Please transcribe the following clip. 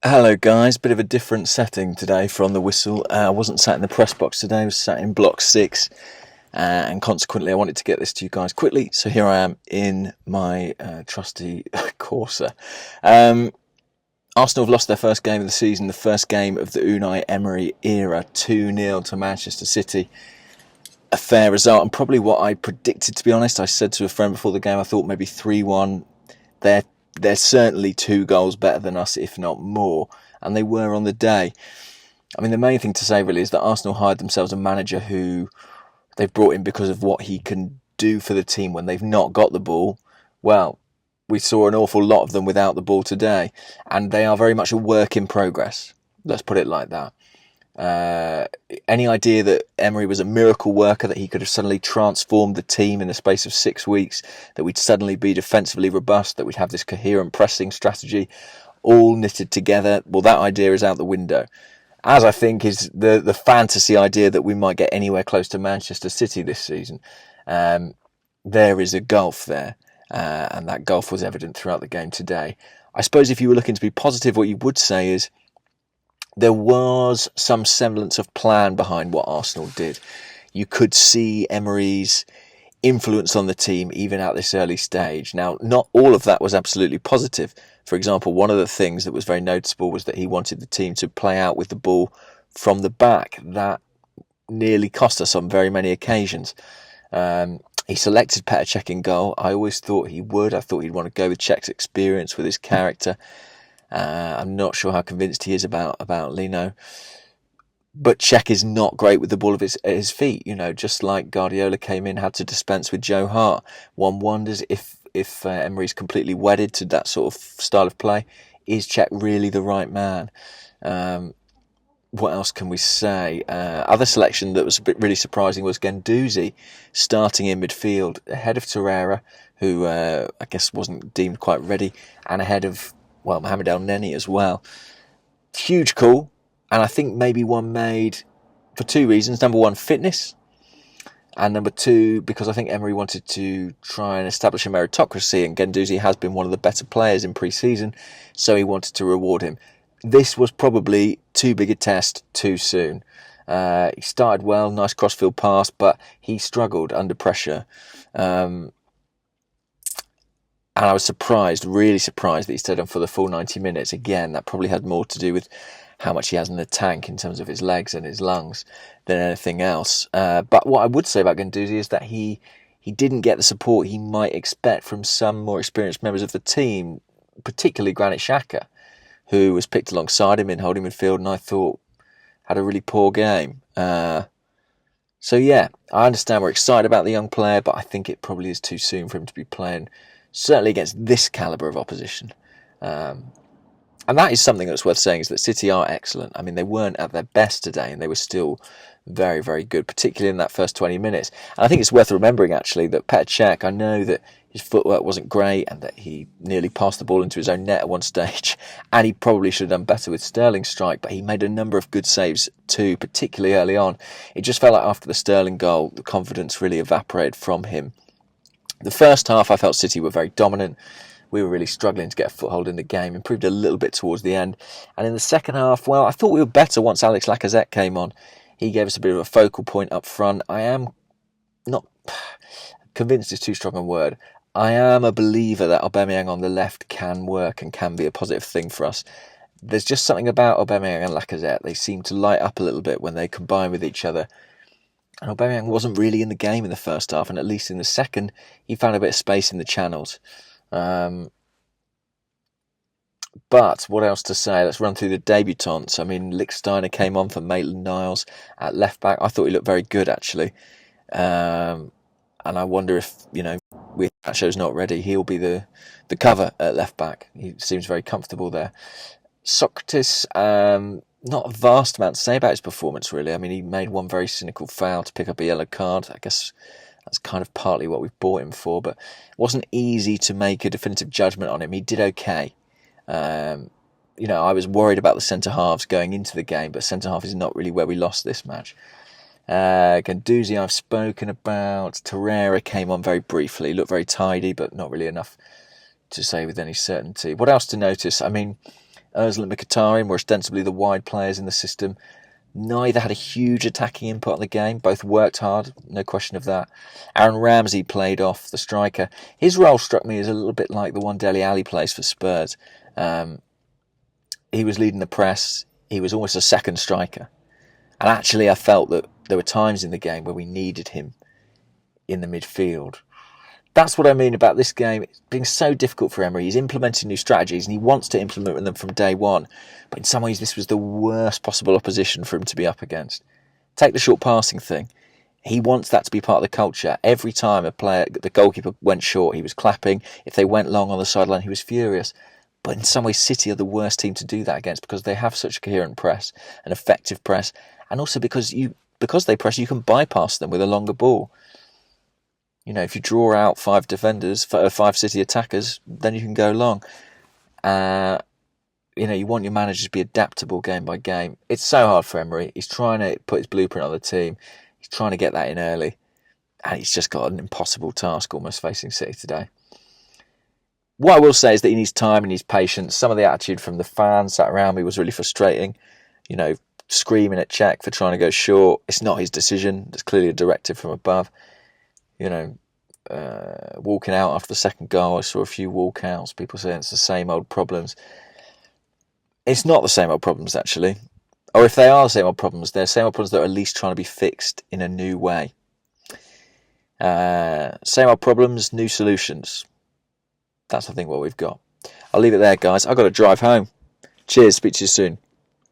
Hello guys, bit of a different setting today from the whistle. I wasn't sat in the press box today, I was sat in block 6 and consequently I wanted to get this to you guys quickly, so here I am in my trusty Corsa. Arsenal have lost their first game of the season, the first game of the Unai Emery era, 2-0 to Manchester City. A fair result and probably what I predicted, to be honest. I said to a friend before the game I thought maybe 3-1. They're certainly 2 goals better than us, if not more, and they were on the day. I mean, the main thing to say really is that Arsenal hired themselves a manager who they've brought in because of what he can do for the team when they've not got the ball. Well, we saw an awful lot of them without the ball today, and they are very much a work in progress. Let's put it like that. Any idea that Emery was a miracle worker, that he could have suddenly transformed the team in the space of 6 weeks, that we'd suddenly be defensively robust, that we'd have this coherent pressing strategy all knitted together, well, that idea is out the window. As I think is the fantasy idea that we might get anywhere close to Manchester City this season. There is a gulf there, and that gulf was evident throughout the game today. I suppose if you were looking to be positive, what you would say is there was some semblance of plan behind what Arsenal did. You could see Emery's influence on the team even at this early stage. Now, not all of that was absolutely positive. For example, one of the things that was very noticeable was that he wanted the team to play out with the ball from the back. That nearly cost us on very many occasions. He selected Petr Cech in goal. I always thought he would. I thought he'd want to go with Cech's experience, with his character. I'm not sure how convinced he is about Lino, but Cech is not great with the ball at his feet. You know, just like Guardiola came in, had to dispense with Joe Hart. One wonders if Emery's completely wedded to that sort of style of play. Is Cech really the right man? What else can we say? Other selection that was a bit really surprising was Guendouzi starting in midfield ahead of Torreira, who I guess wasn't deemed quite ready, and ahead of Mohamed El Neni as well. Huge call, and I think maybe one made for 2 reasons. Number one, fitness, and number 2, because I think Emery wanted to try and establish a meritocracy, and Guendouzi has been one of the better players in pre-season, so he wanted to reward him. This was probably too big a test too soon. He started well, nice crossfield pass, but he struggled under pressure. And I was surprised, really surprised, that he stayed on for the full 90 minutes. Again, that probably had more to do with how much he has in the tank in terms of his legs and his lungs than anything else. But what I would say about Guendouzi is that he didn't get the support he might expect from some more experienced members of the team, particularly Granit Xhaka, who was picked alongside him in holding midfield and I thought had a really poor game. So yeah, I understand we're excited about the young player, but I think it probably is too soon for him to be playing, certainly against this calibre of opposition. And that is something that's worth saying, is that City are excellent. I mean, they weren't at their best today and they were still very, very good, particularly in that first 20 minutes. And I think it's worth remembering, actually, that Petr Cech, I know that his footwork wasn't great and that he nearly passed the ball into his own net at one stage, and he probably should have done better with Sterling's strike, but he made a number of good saves too, particularly early on. It just felt like after the Sterling goal, the confidence really evaporated from him. The first half, I felt City were very dominant. We were really struggling to get a foothold in the game, improved a little bit towards the end. And in the second half, well, I thought we were better once Alex Lacazette came on. He gave us a bit of a focal point up front. I am not convinced is too strong a word. I am a believer that Aubameyang on the left can work and can be a positive thing for us. There's just something about Aubameyang and Lacazette. They seem to light up a little bit when they combine with each other. And Aubameyang wasn't really in the game in the first half, and at least in the second, he found a bit of space in the channels. But what else to say? Let's run through the debutants. I mean, Lichtsteiner came on for Maitland-Niles at left-back. I thought he looked very good, actually. And I wonder if, with Nacho's not ready, he'll be the cover at left-back. He seems very comfortable there. Socrates, not a vast amount to say about his performance, really. I mean, he made one very cynical foul to pick up a yellow card. I guess that's kind of partly what we've bought him for, but it wasn't easy to make a definitive judgment on him. He did okay. I was worried about the centre-halves going into the game, but centre-half is not really where we lost this match. Guendouzi I've spoken about. Torreira came on very briefly, looked very tidy, but not really enough to say with any certainty. What else to notice? I mean, Ozil and Mkhitaryan were ostensibly the wide players in the system. Neither had a huge attacking input on the game. Both worked hard, no question of that. Aaron Ramsey played off the striker. His role struck me as a little bit like the one Dele Alli plays for Spurs. He was leading the press. He was almost a second striker. And actually I felt that there were times in the game where we needed him in the midfield. That's what I mean about this game. It's being so difficult for Emery. He's implementing new strategies and he wants to implement them from day one. But in some ways, this was the worst possible opposition for him to be up against. Take the short passing thing. He wants that to be part of the culture. Every time the goalkeeper went short, he was clapping. If they went long on the sideline, he was furious. But in some ways, City are the worst team to do that against because they have such a coherent press, an effective press. And also because they press, you can bypass them with a longer ball. You know, if you draw out 5 defenders, 5 City attackers, then you can go long. You want your managers to be adaptable game by game. It's so hard for Emery. He's trying to put his blueprint on the team. He's trying to get that in early. And he's just got an impossible task almost facing City today. What I will say is that he needs time and he needs patience. Some of the attitude from the fans sat around me was really frustrating. You know, screaming at Cech for trying to go short. It's not his decision. There's clearly a directive from above. You know, walking out after the second goal, I saw a few walkouts. People saying it's the same old problems. It's not the same old problems, actually. Or if they are the same old problems, they're the same old problems that are at least trying to be fixed in a new way. Same old problems, new solutions. That's, I think, what we've got. I'll leave it there, guys. I've got to drive home. Cheers. Speak to you soon.